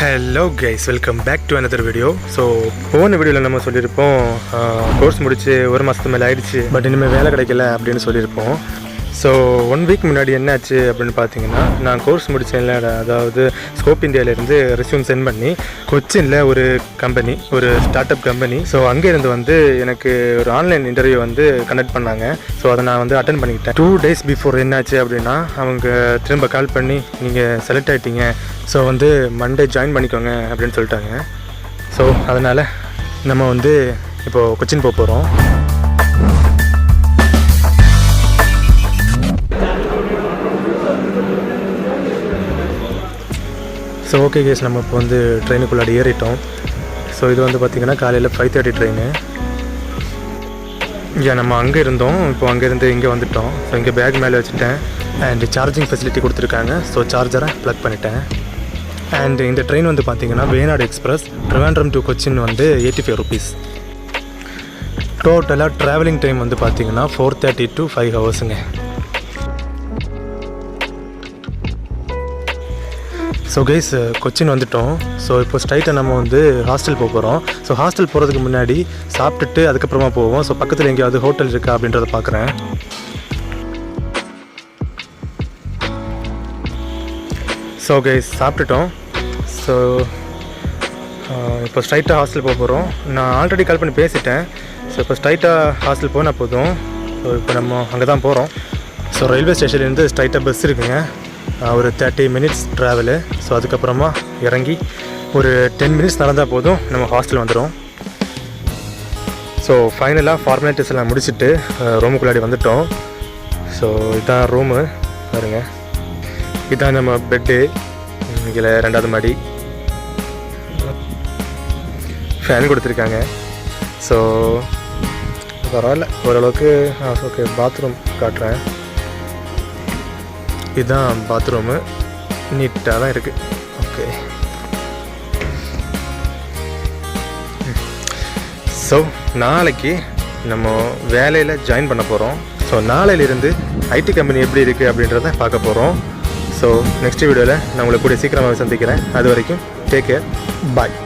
Hello guys, welcome back to another video. So போன வீடியோவில் நம்ம சொல்லியிருப்போம் கோர்ஸ் முடிச்சு ஒரு மாதத்துக்கு மேலே ஆயிடுச்சு, பட் இனிமேல் வேலை கிடைக்கல அப்படின்னு சொல்லியிருப்போம். ஸோ 1 வீக் முன்னாடி என்னாச்சு அப்படின்னு பார்த்தீங்கன்னா, நான் கோர்ஸ் முடித்தேன்ல, அதாவது ஸ்கோப் இந்தியாவிலேருந்து ரெஸ்யூம் சென்ட் பண்ணி கொச்சினில் ஒரு கம்பெனி, ஒரு ஸ்டார்ட் அப் கம்பெனி. ஸோ அங்கேருந்து வந்து எனக்கு ஒரு ஆன்லைன் இன்டர்வியூ வந்து கண்டக்ட் பண்ணாங்க. ஸோ அதை நான் வந்து அட்டன் பண்ணிக்கிட்டேன். 2 days பிஃபோர் என்னாச்சு அப்படின்னா, அவங்க திரும்ப கால் பண்ணி நீங்கள் செலக்ட் ஆகிட்டீங்க, ஸோ வந்து மண்டே ஜாயின் பண்ணிக்கோங்க அப்படின்னு சொல்லிட்டாங்க. ஸோ அதனால் நம்ம வந்து இப்போது கொச்சின் போக போகிறோம். ஸோ ஓகே கேஸ், நம்ம இப்போ வந்து ட்ரெயினுக்குள்ளாடி ஏறிட்டோம். ஸோ இது வந்து பார்த்திங்கன்னா காலையில் 5:30 ட்ரெயின். இங்கே நம்ம அங்கே இருந்தோம், இப்போ அங்கேருந்து இங்கே வந்துவிட்டோம். ஸோ இங்கே பேக் மேலே வச்சுட்டேன். அண்ட் சார்ஜிங் ஃபெசிலிட்டி கொடுத்துருக்காங்க. ஸோ சார்ஜரை ப்ளக் பண்ணிட்டேன். அண்ட் இந்த ட்ரெயின் வந்து பார்த்திங்கன்னா வேனாடு எக்ஸ்பிரஸ், ட்ரிவாண்ட்ரம் டு கொச்சின் வந்து 85 rupees. டோட்டலாக ட்ராவலிங் டைம் வந்து பார்த்திங்கன்னா 4:30 to 5 hours. So guys, Cochin வந்துவிட்டோம். ஸோ இப்போ ஸ்ட்ரைட்டாக நம்ம வந்து ஹாஸ்டல் போக போகிறோம். ஸோ ஹாஸ்டல் போகிறதுக்கு முன்னாடி சாப்பிட்டுட்டு அதுக்கப்புறமா போவோம். ஸோ பக்கத்தில் எங்கேயாவது ஹோட்டல் இருக்கா அப்படின்றத பார்க்குறேன். So guys, சாப்பிட்டுட்டோம். ஸோ இப்போ ஸ்ட்ரைட்டாக ஹாஸ்டல் போக போகிறோம். நான் ஆல்ரெடி கால் பண்ணி பேசிட்டேன். ஸோ இப்போ ஸ்ட்ரைட்டாக ஹாஸ்டல் போனால் போதும். ஸோ இப்போ நம்ம அங்கே தான் போகிறோம். ஸோ ரயில்வே ஸ்டேஷன்லேருந்து ஸ்ட்ரைட்டாக பஸ் இருக்குங்க, ஒரு 30 minutes ட்ராவலு. ஸோ அதுக்கப்புறமா இறங்கி ஒரு 10 minutes நடந்தால் போதும், நம்ம ஹாஸ்டல் வந்துடும். ஸோ ஃபைனலாக ஃபார்மாலிட்டிஸ் எல்லாம் முடிச்சுட்டு ரூமுக்குள்ளாடி வந்துவிட்டோம். ஸோ இதுதான் ரூமு பாருங்க. இதுதான் நம்ம பெட்டு, இங்கே 2வது மாடி, ஃபேன் கொடுத்துருக்காங்க. ஸோ பரவாயில்ல ஓரளவுக்கு. ஓகே, பாத்ரூம் காட்டுறேன். இதுதான் பாத்ரூமு, நீட்டாக தான் இருக்குது. ஓகே, ஸோ நாளைக்கு நம்ம வேலையில் ஜாயின் பண்ண போகிறோம். ஸோ நாளையிலிருந்து ஐடி கம்பெனி எப்படி இருக்குது அப்படின்றத பார்க்க போகிறோம். ஸோ நெக்ஸ்ட் வீடியோவில் நான் உங்களை கூட சீக்கிரமாக சந்திக்கிறேன். அது வரைக்கும் டேக் கேர், பாய்.